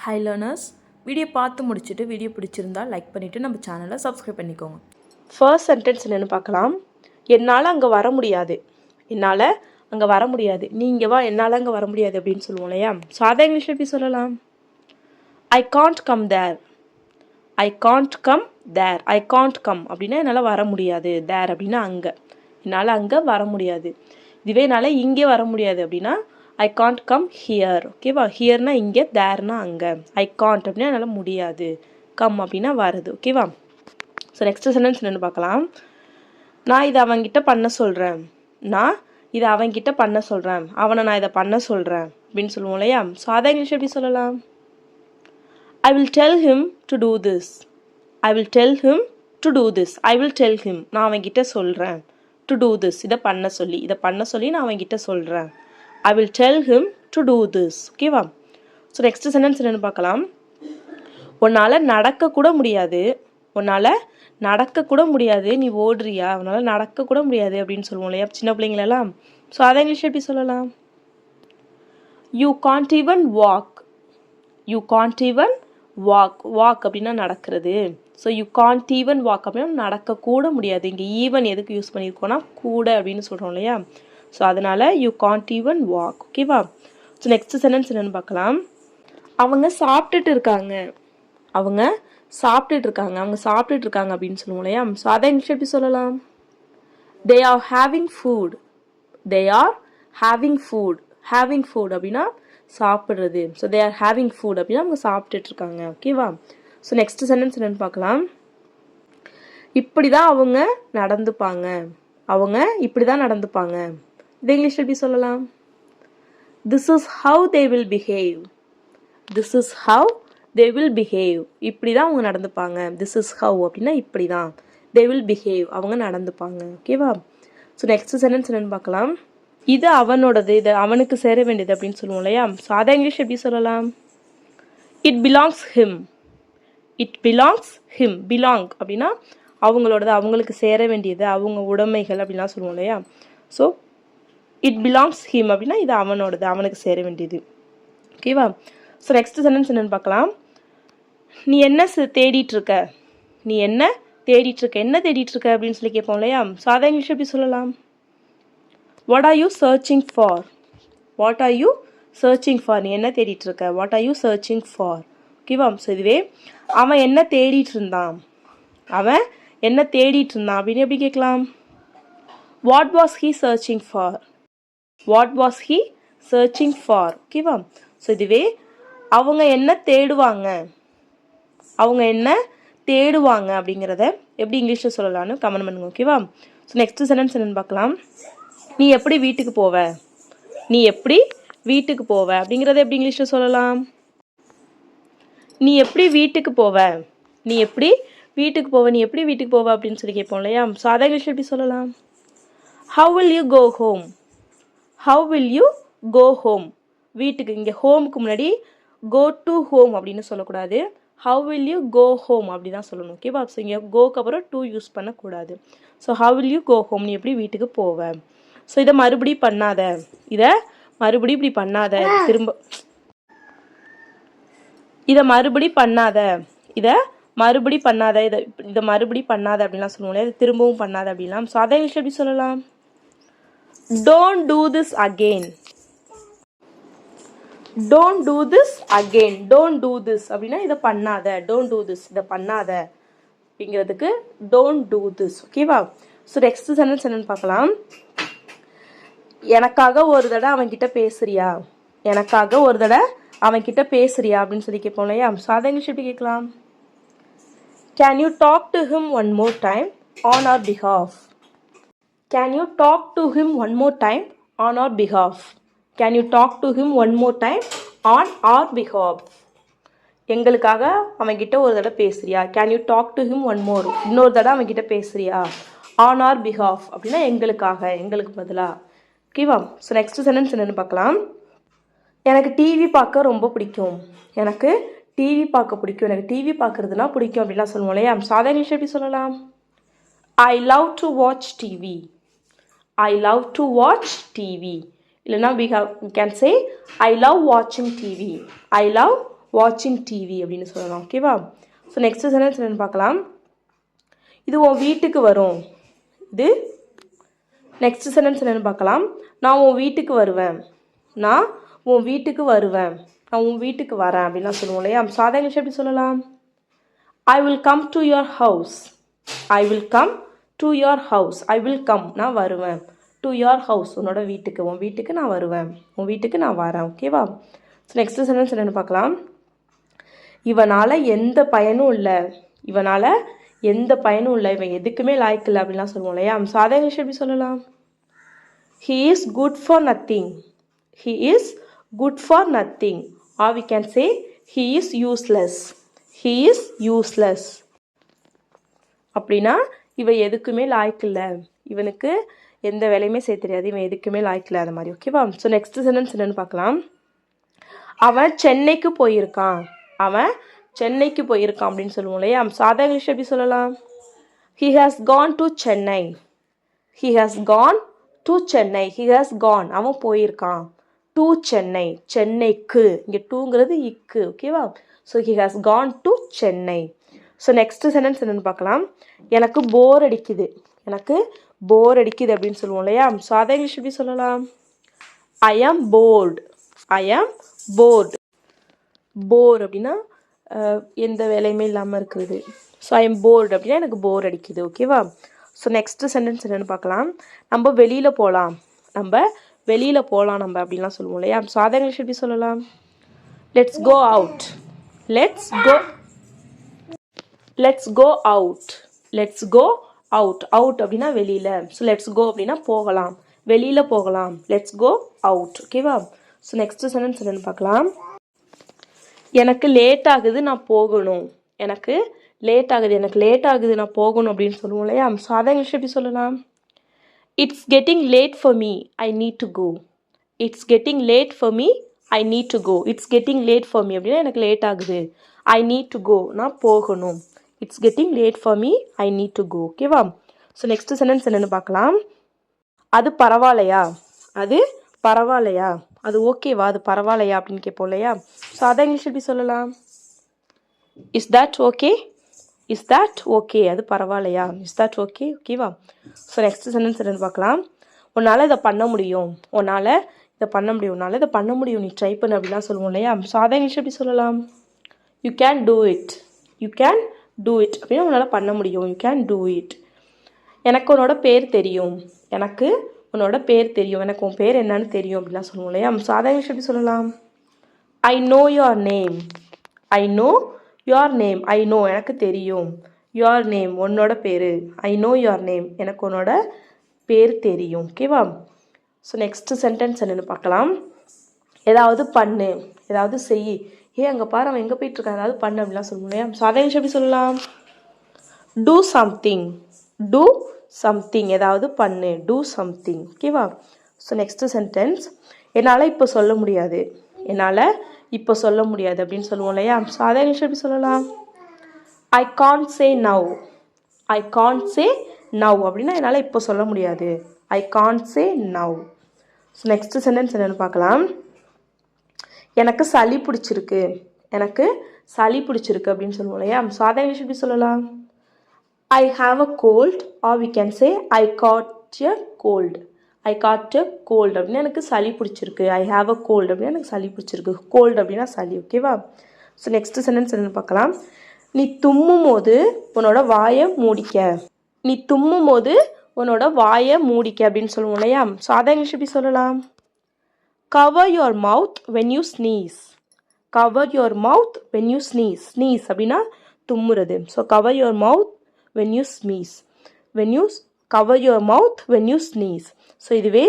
High learners, video பார்த்து முடிச்சுட்டு video பிடிச்சிருந்தா லைக் பண்ணிவிட்டு நம்ம சேனலை சப்ஸ்கிரைப் பண்ணிக்கோங்க. ஃபர்ஸ்ட் சென்டென்ஸ் என்னென்னு பார்க்கலாம். என்னால் அங்கே வர முடியாது. என்னால் அங்கே வர முடியாது. நீங்கள் வா, என்னால் அங்கே வர முடியாது அப்படின்னு சொல்லுவோம் இல்லையா? ஸோ அதை இங்கிலீஷில் எப்படி சொல்லலாம்? I can't come there. I can't come there. I can't come அப்படின்னா என்னால் வர முடியாது. தேர் அப்படின்னா அங்கே. என்னால் அங்கே வர முடியாது. இதுவே என்னால் இங்கே வர முடியாது அப்படின்னா ஐ காண்ட் கம் ஹியர். ஓகேவா? ஹியர்னா இங்கே, தேர்னா அங்கே. ஐ காண்ட் அப்படின்னா என்னால் முடியாது. கம் அப்படின்னா வருது. ஓகேவா? ஸோ நெக்ஸ்ட் சென்டென்ஸ் என்னென்னு பார்க்கலாம். நான் இதை அவன்கிட்ட பண்ண சொல்கிறேன். நான் இதை அவன்கிட்ட பண்ண சொல்கிறேன். அவனை நான் இதை பண்ண சொல்கிறேன் அப்படின்னு சொல்லுவோம் இல்லையா? ஸோ அதை இங்கிலீஷ் எப்படி சொல்லலாம்? I will tell him to do this. I will tell him to do this. I will tell him, நான் அவன்கிட்ட சொல்கிறேன். டு டூ திஸ், இதை பண்ண சொல்லி நான் அவன்கிட்ட சொல்கிறேன். I will tell him to do this. ஓகேவா? ஸோ நெக்ஸ்ட் சென்டென்ஸ் என்னென்னு பார்க்கலாம். உன்னால் நடக்கக்கூட முடியாது. உன்னால் நடக்கக்கூட முடியாது. நீ ஓடுறியா? உன்னால் நடக்கக்கூட முடியாது அப்படின்னு சொல்லுவோம் இல்லையா சின்ன பிள்ளைங்களெல்லாம்? ஸோ அதை இங்கிலீஷ் எப்படி சொல்லலாம்? You can't even walk. You can't even walk. Walk அப்படின்னா நடக்கிறது. So you can't even walk அப்படின்னா நடக்கக்கூட முடியாது. இங்கே ஈவன் எதுக்கு யூஸ் பண்ணியிருக்கோன்னா கூட அப்படின்னு சொல்கிறோம் இல்லையா? ஸோ அதனால் யூ காண்ட் ஈவன் வாக். ஓகேவா? ஸோ நெக்ஸ்ட் சென்டென்ஸ் என்னென்னு பார்க்கலாம். அவங்க சாப்பிட்டுட்டு இருக்காங்க. அவங்க சாப்பிட்டுட்டு இருக்காங்க. அவங்க சாப்பிட்டுட்டு இருக்காங்க அப்படின்னு சொல்லுவோம் இல்லையா? ஸோ அதை இங்கிலீஷ் எப்படி சொல்லலாம்? They are having food. They are having food. Having food அப்படின்னா சாப்பிட்றது. So they are having food அப்படின்னா அவங்க சாப்பிட்டுட்டு இருக்காங்க. ஓகேவா? ஸோ நெக்ஸ்ட் சென்டென்ஸ் என்னென்னு பார்க்கலாம். இப்படி தான் அவங்க நடந்துப்பாங்க. அவங்க இப்படி தான் நடந்துப்பாங்க. இதை இங்கிலீஷ் எப்படி சொல்லலாம்? This is how they will behave. This is how they will behave. இப்படி தான் அவங்க நடந்துப்பாங்க. This is how அப்படின்னா இப்படி தான். They will behave, அவங்க நடந்துப்பாங்க. ஓகேவா? ஸோ நெக்ஸ்ட் சென்டென்ஸ் என்னென்னு பார்க்கலாம். இது அவனோடது, இது அவனுக்கு சேர வேண்டியது அப்படின்னு சொல்லுவோம் இல்லையா? ஸோ அதை இங்கிலீஷ் எப்படி சொல்லலாம்? It belongs him. It belongs him. Belong அப்படின்னா அவங்களோடது, அவங்களுக்கு சேர வேண்டியது, அவங்க உடைமைகள் அப்படின்லாம் சொல்லுவோம் இல்லையா? ஸோ இட் பிலாங்ஸ் ஹிம் அப்படின்னா இது அவனோடது, அவனுக்கு சேர வேண்டியது. ஓகேவா? ஸோ நெக்ஸ்ட் சென்டென்ஸ் என்னென்னு பார்க்கலாம். நீ என்ன தேடிட்டு இருக்க? நீ என்ன தேடிட்டு இருக்க? என்ன தேடிட்டு இருக்க அப்படின்னு சொல்லி கேட்போம் இல்லையா? ஸோ அதை இங்கிலீஷ் எப்படி சொல்லலாம்? What are you searching for? What are you searching for? நீ என்ன தேடிட்டு இருக்க? What are you searching for? ஓகேவா? ஸோ இதுவே அவன் என்ன தேடிட்டு இருந்தான். அவன் என்ன தேடிட்டு இருந்தான் அப்படின்னு எப்படி கேட்கலாம்? What was he searching for? What was he searching for? ஓகேவா? ஸோ இதுவே அவங்க என்ன தேடுவாங்க. அவங்க என்ன தேடுவாங்க அப்படிங்கிறத எப்படி இங்கிலீஷில் சொல்லலாம்னு கமெண்ட் பண்ணுங்க. ஓகேவா? ஸோ நெக்ஸ்ட் சென்டென்ஸ் என்னென்னு பார்க்கலாம். நீ எப்படி வீட்டுக்கு போவ? நீ எப்படி வீட்டுக்கு போவ அப்படிங்கிறத எப்படி இங்கிலீஷில் சொல்லலாம்? நீ எப்படி வீட்டுக்கு போவ? நீ எப்படி வீட்டுக்கு போவ? நீ எப்படி வீட்டுக்கு போவ அப்படின்னு சொல்லி கேட்போம் இல்லையா? ஸோ அதை இங்கிலீஷ் எப்படி சொல்லலாம்? How will you go home? How will you go home? வீட்டுக்கு, இங்கே ஹோமுக்கு முன்னாடி கோ டு ஹோம் அப்படின்னு சொல்லக்கூடாது. How will you go home அப்படி தான் சொல்லணும். ஓகேவா? ஸோ இங்கே கோக்கு அப்புறம் டூ யூஸ் பண்ணக்கூடாது. So how will you go home? நீ எப்படி வீட்டுக்கு போவ? ஸோ இதை மறுபடி பண்ணாத. இதை மறுபடி இப்படி பண்ணாத. திரும்ப இதை மறுபடி பண்ணாத. இதை மறுபடி பண்ணாத. இதை மறுபடி பண்ணாத அப்படின்லாம் சொல்லுவோம். இதை திரும்பவும் பண்ணாத அப்படின்லாம். ஸோ அதை இங்கிலீஷ் எப்படி சொல்லலாம்? Don't do this again. Don't do this again. Don't do this அப்படின்னா இதை பண்ணாத. Don't do this, இதை பண்ணாத அப்படிங்கிறதுக்கு don't do this. ஓகேவா? ஸோ நெக்ஸ்ட் சென்டென்ஸ் என்னன்னு பார்க்கலாம். எனக்காக ஒரு தடவை அவன்கிட்ட பேசுறியா? எனக்காக ஒரு தடவை அவன்கிட்ட பேசுறியா அப்படின்னு சொல்லி கேட்போம் இல்லையா? ஸோ அதை இங்கிலீஷ் எப்படி கேட்கலாம்? Can you talk to him one more time on our behalf? Can you talk to him one more time on our behalf? Can you talk to him one more time on our behalf? எங்களுக்காக அவன்கிட்ட ஒரு தடவை பேசுறியா? Can you talk to him one more? இன்னொரு தடவை அவன்கிட்ட பேசுறியா? On our behalf அப்படின்னா எங்களுக்காக, எங்களுக்கு பதிலாக. ஓகேவா? ஸோ நெக்ஸ்ட் சென்டென்ஸ் என்னென்னு பார்க்கலாம். எனக்கு டிவி பார்க்க ரொம்ப பிடிக்கும். எனக்கு டிவி பார்க்க பிடிக்கும். எனக்கு டிவி பார்க்குறதுனா பிடிக்கும் அப்படின்லாம் சொல்லுவோம் இல்லையா? சாதாரண விஷயம் எப்படி சொல்லலாம்? I love to watch TV. I love to watch TV. இல்லைனா we can say I love watching TV. I love வாட்சிங் டிவி அப்படின்னு சொல்லலாம். ஓகேவா? ஸோ நெக்ஸ்ட் சென்டென்ஸ் என்னென்னு பார்க்கலாம். இது உன் வீட்டுக்கு வரும். இது நெக்ஸ்ட் சென்டென்ஸ் என்னென்னு பார்க்கலாம். நான் உன் வீட்டுக்கு வருவேன். நான் உன் வீட்டுக்கு வருவேன். நான் உன் வீட்டுக்கு வரேன் அப்படின்லாம் சொல்லுவோம் இல்லையா? சாதா இங்கிலீஷ் எப்படி சொல்லலாம்? I will come to your house. I will come to your house. I will come நான் வருவேன். டு யுவர் ஹவுஸ் உன்னோட வீட்டுக்கு. உன் வீட்டுக்கு நான் வருவேன். உன் வீட்டுக்கு நான் வரேன். ஓகேவா? ஸோ நெக்ஸ்ட் சென்டென்ஸ் என்னென்னு பார்க்கலாம். இவனால் எந்த பயனும் இல்லை. இவனால் எந்த பயனும் இல்லை. இவன் எதுக்குமே லாய்க்கு இல்லை அப்படின்லாம் சொல்லுவோம் இல்லையா? சாதா இங்கிலீஷ் எப்படி சொல்லலாம்? He is good for nothing. He is good for nothing. Or we can say he is useless. He is useless. அப்படின்னா இவன் எதுக்குமே லாய்க்கு இல்லை. இவனுக்கு எந்த வேலையுமே செய்ய தெரியாது. இவன் எதுக்குமே லாய்க்கு இல்லை. அது மாதிரி. ஓகேவா? ஸோ நெக்ஸ்ட் சென்டென்ஸ் என்னென்னு பார்க்கலாம். அவன் சென்னைக்கு போயிருக்கான். அவன் சென்னைக்கு போயிருக்கான் அப்படின்னு சொல்லுவோம் இல்லையா? சாதா இங்கிலீஷ் எப்படி சொல்லலாம்? He has gone to Chennai. He has gone to Chennai. He has gone. அவன் போயிருக்கான். to Chennai. சென்னைக்கு. இங்கே டூங்கிறது இக்கு. ஓகேவா? So he has gone to Chennai. So next sentence என்னென்னு பார்க்கலாம். எனக்கு போர் அடிக்குது. எனக்கு போர் அடிக்குது அப்படின்னு சொல்லுவோம் இல்லையா? சாதா இங்கிலீஷ் எப்படி சொல்லலாம்? I am bored. I am bored. போர் அப்படின்னா எந்த வேலையுமே இல்லாமல் இருக்கிறது. ஸோ ஐ எம் போர்டு அப்படின்னா எனக்கு போர் அடிக்குது. ஓகேவா? ஸோ நெக்ஸ்ட் சென்டென்ஸ் என்னென்னு பார்க்கலாம். நம்ம வெளியில் போகலாம். நம்ம வெளியில் போகலாம் நம்ம அப்படின்லாம் சொல்லுவோம் இல்லையா? சாதா இங்கிலீஷ் எப்படி சொல்லலாம்? Let's go out. Let's go out. Let's go out. Out அப்படின்னா வெளியில். ஸோ லெட்ஸ் கோ அப்படின்னா போகலாம். வெளியில் போகலாம். Let's go out. ஓகேவா? ஸோ நெக்ஸ்ட் சென்டென்ஸ் என்னென்னு பார்க்கலாம். எனக்கு லேட் ஆகுது நான் போகணும். எனக்கு லேட் ஆகுது. எனக்கு லேட் ஆகுது நான் போகணும் அப்படின்னு சொல்லுவோம் இல்லையா? சாதா இங்கிலீஷ் எப்படி சொல்லலாம்? It's getting late for me. I need to go. It's getting late for me. I need to go. It's getting late for me அப்படின்னா எனக்கு லேட் ஆகுது. ஐ நீட் டு கோ நான் போகணும். It's getting late for me. I need to go. ஓகேவா? So next sentence என்னென்னு பார்க்கலாம். அது பரவாயில்லையா? அது பரவாயில்லையா? அது ஓகேவா? அது பரவாயில்லையா அப்படின்னு கேட்போம் இல்லையா? ஸோ அதை இங்கிலீஷ் எப்படி சொல்லலாம்? Is that okay. Is that okay. அது பரவாயில்லையா? Is that okay. ஓகேவா? ஸோ நெக்ஸ்ட் சென்டென்ஸ் என்னென்னு பார்க்கலாம். உன்னால் இதை பண்ண முடியும். உன்னால் இதை பண்ண முடியும். உன்னால் இதை பண்ண முடியும். நீ ட்ரை பண்ணு அப்படிலாம் சொல்லுவோம் இல்லையா? ஸோ அதை இங்கிலீஷ் எப்படி சொல்லலாம்? You can do it. You can do it அப்படின்னா உன்னால் பண்ண முடியும். You can do it. எனக்கு உன்னோட பேர் தெரியும். எனக்கு உன்னோட பேர் தெரியும். எனக்கு உன் பேர் என்னன்னு தெரியும் அப்படிலாம் சொல்லுவோம் இல்லையா? சாதா இங்கிலீஷ் எப்படி சொல்லலாம்? I know your name. I know your name. I know எனக்கு தெரியும். யுவர் நேம் உன்னோட பேர். ஐ நோ யுவர் நேம் எனக்கு உன்னோட பேர் தெரியும். ஓகேவா? ஸோ நெக்ஸ்ட் சென்டென்ஸ் என்னென்னு பார்க்கலாம். ஏதாவது பண்ணு. ஏதாவது செய். அங்கே பாரு அவன் எங்கே போயிட்டுருக்கான். ஏதாவது பண்ணு அப்படிலாம் சொல்லுவோம் இல்லையா? சாதா இங்கிலீஷ் எப்படி சொல்லலாம்? Do something. Do something. ஏதாவது பண்ணு. Do something. ஓகேவா? So next sentence. என்னால் இப்போ சொல்ல முடியாது. என்னால் இப்போ சொல்ல முடியாது அப்படின்னு சொல்லுவோம் இல்லையா? ஸோ அதை இங்கிலீஷ் எப்படி சொல்லலாம்? I can't say now. I can't say now அப்படின்னா என்னால் இப்போ சொல்ல முடியாது. I can't say now. So next sentence என்னென்னு பார்க்கலாம். எனக்கு சளி பிடிச்சிருக்கு. எனக்கு சளி பிடிச்சிருக்கு அப்படின்னு சொல்லுவோம் இல்லையா? ஸோ அதை இங்கிலீஷ் எப்படி சொல்லலாம்? I have a cold or we can say I caught a cold. I caught a cold அப்படின்னா எனக்கு சளி பிடிச்சிருக்கு. I have a cold அப்படின்னா எனக்கு சளி பிடிச்சிருக்கு. cold அப்படின்னா சளி. ஓகேவா? ஸோ நெக்ஸ்ட் சென்டென்ஸ் என்னென்னு பார்க்கலாம். நீ தும்மும் போது உன்னோட வாயை மூடிக்க. நீ தும்மும் போது உன்னோட வாயை மூடிக்க அப்படின்னு சொல்லுவோம் இல்லையா? ஸோ அதை இங்கிலீஷ் எப்படி சொல்லலாம்? Cover your mouth when you sneeze. Cover your mouth when you sneeze. Sneeze அப்படின்னா தும்முறது. So cover your mouth when you sneeze. when you cover your mouth when you sneeze. So இதுவே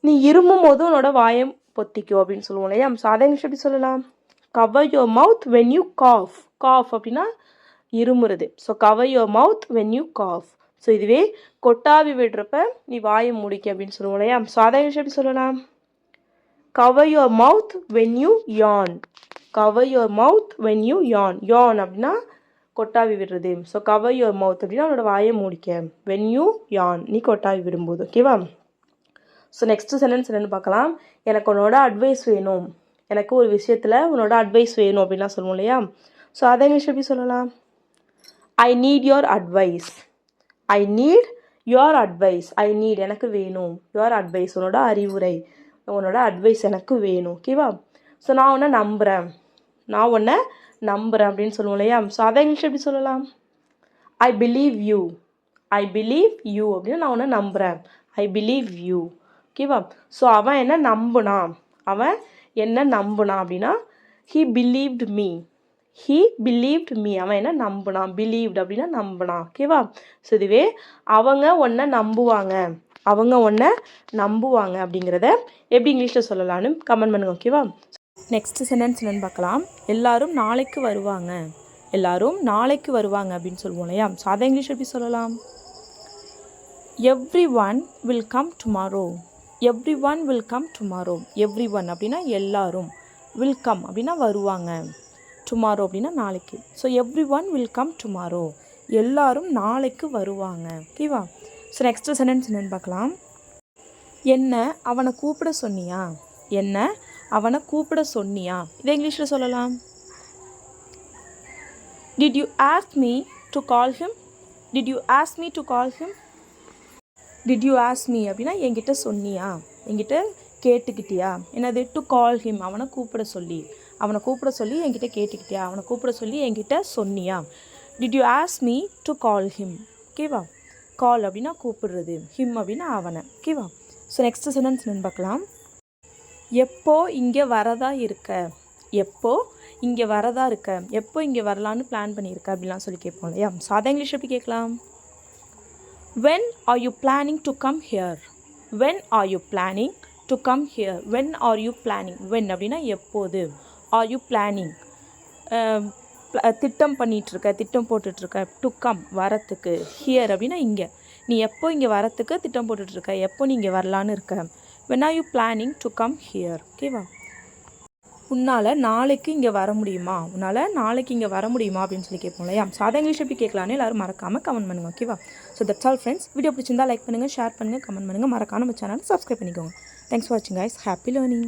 நீ இருமும் போது உன்னோட வாயை பொத்திக்கோ அப்படின்னு சொல்லுவோம் இல்லையா? ஸோ அதை இங்கிலீஷ் எப்படி சொல்லலாம்? cover your mouth when you cough. cough அப்படின்னா இருமுறது. So cover your mouth when you cough. So இதுவே கொட்டாவி விடுறப்ப நீ வாயை மூடிக்க அப்படின்னு சொல்லுவோம் இல்லையா? ஸோ அதை இங்கிலீஷ் எப்படி சொல்லலாம்? cover your mouth when you yawn. cover your mouth when you yawn. yawn அப்படின்னா கொட்டாவி விடுறது. ஸோ கவர் யுவர் மவுத் அப்படின்னா அவனோட வாயை மூடிக்க. வென் யூ யான் நீ கொட்டாவி விடும்போது. ஓகேவா? ஸோ நெக்ஸ்ட் சென்டென்ஸ் என்னென்னு பார்க்கலாம். எனக்கு உன்னோட அட்வைஸ் வேணும். எனக்கு ஒரு விஷயத்தில் உன்னோட அட்வைஸ் வேணும் அப்படின்லாம் சொல்லுவோம் இல்லையா? ஸோ அதை இங்கிலீஷ் எப்படி சொல்லலாம்? I need your advice. I need your advice. I need எனக்கு வேணும். யோர் அட்வைஸ் உன்னோட அறிவுரை, உன்னோட அட்வைஸ் எனக்கு வேணும். ஓகேவா? ஸோ நான் உன்னை நம்புகிறேன். நான் உன்னை நம்புகிறேன் அப்படின்னு சொல்லுவோம் இல்லையா? ஸோ அதை இங்கிலீஷ் எப்படி சொல்லலாம்? I believe you. I believe you அப்படின்னு நான் உன்னை நம்புகிறேன். I believe you. ஓகேவா? ஸோ அவன் என்ன நம்புனான்? அவன் என்ன நம்புனான் அப்படின்னா he believed me. He believed me. அவன் என்ன நம்புனான்? பிலீவ்ட் அப்படின்னா நம்புனான். ஓகேவா? ஸோ இதுவே அவங்க உன்னை நம்புவாங்க, அவங்க உன்னை நம்புவாங்க அப்படிங்கிறத எப்படி இங்கிலீஷில் சொல்லலான்னு கமெண்ட் பண்ணுங்க. ஓகேவா? நெக்ஸ்ட் சென்டென்ஸ் என்னென்னு பார்க்கலாம். எல்லாரும் நாளைக்கு வருவாங்க. எல்லாரும் நாளைக்கு வருவாங்க அப்படின்னு சொல்லுவோம் இல்லையா? ஸோ அதை இங்கிலீஷ் எப்படி சொல்லலாம்? Every one will come tomorrow. Every one will come tomorrow. Every one அப்படின்னா எல்லாரும், வில் கம் அப்படின்னா வருவாங்க, டுமாரோ அப்படின்னா நாளைக்கு. So every one will come tomorrow. எல்லாரும் நாளைக்கு வருவாங்க. ஓகேவா? ஸோ நெக்ஸ்ட் சென்டென்ஸ் என்னென்னு பார்க்கலாம். என்ன அவனை கூப்பிட சொன்னியா? என்ன அவனை கூப்பிட சொன்னியா? இதை இங்கிலீஷில் சொல்லலாம். Did you ask me to call him. Did you ask me to call him. Did you ask me அப்படின்னா என்கிட்ட சொன்னியா, என்கிட்ட கேட்டுக்கிட்டியா. என்னது? டு கால் ஹிம், அவனை கூப்பிட சொல்லி. அவனை கூப்பிட சொல்லி என்கிட்ட கேட்டுக்கிட்டியா, அவனை கூப்பிட சொல்லி என்கிட்ட சொன்னியா. Did you ask me to call him. ஓகேவா? கால் அப்படின்னா கூப்பிடுறது, ஹிம் அப்படின்னா அவனை. ஓகேவா? ஸோ நெக்ஸ்ட் சென்டென்ஸ் என்னன்னு பார்க்கலாம். எப்போ இங்கே வரதா இருக்க. எப்போ இங்கே வரதா இருக்க. எப்போ இங்கே வரலான்னு பிளான் பண்ணியிருக்க அப்படிலாம் சொல்லி கேட்போம் இல்லையா? ஸோ அதை இங்கிலீஷ் எப்படி கேட்கலாம்? when are you planning to come here. when are you planning to come here. when are you planning. when அப்படின்னா எப்போது. are you planning திட்டம் பண்ணிகிட்ருக்க, திட்டம் போட்டுட்ருக்க. டு கம் வரத்துக்கு. ஹியர் அப்படின்னா இங்கே. நீ எப்போ இங்கே வரத்துக்கு திட்டம் போட்டுட்ருக்க, எப்போ நீ இங்கே வரலான்னு இருக்க. when are you planning to come here. ஓகேவா? உன்னால் நாளைக்கு இங்கே வர முடியுமா. உன்னால் நாளைக்கு இங்கே வர முடியுமா அப்படின்னு சொல்லி கேட்போம் இல்லையா? ஸோ அதை இங்கிலீஷ் எப்படி கேட்கலான்னு எல்லாரும் மறக்காமல் கமெண்ட் பண்ணுங்கள். ஓகேவா? So that's all friends. Video பிடிச்சிருந்தா லைக் பண்ணுங்கள், ஷேர் பண்ணுங்கள், கமெண்ட் பண்ணுங்கள். மறக்காம நம்ம சேனலை சப்ஸ்கிரைப் பண்ணிக்கோங்க. தேங்க்ஸ் ஃபார் வாட்சிங் கைஸ். Happy learning.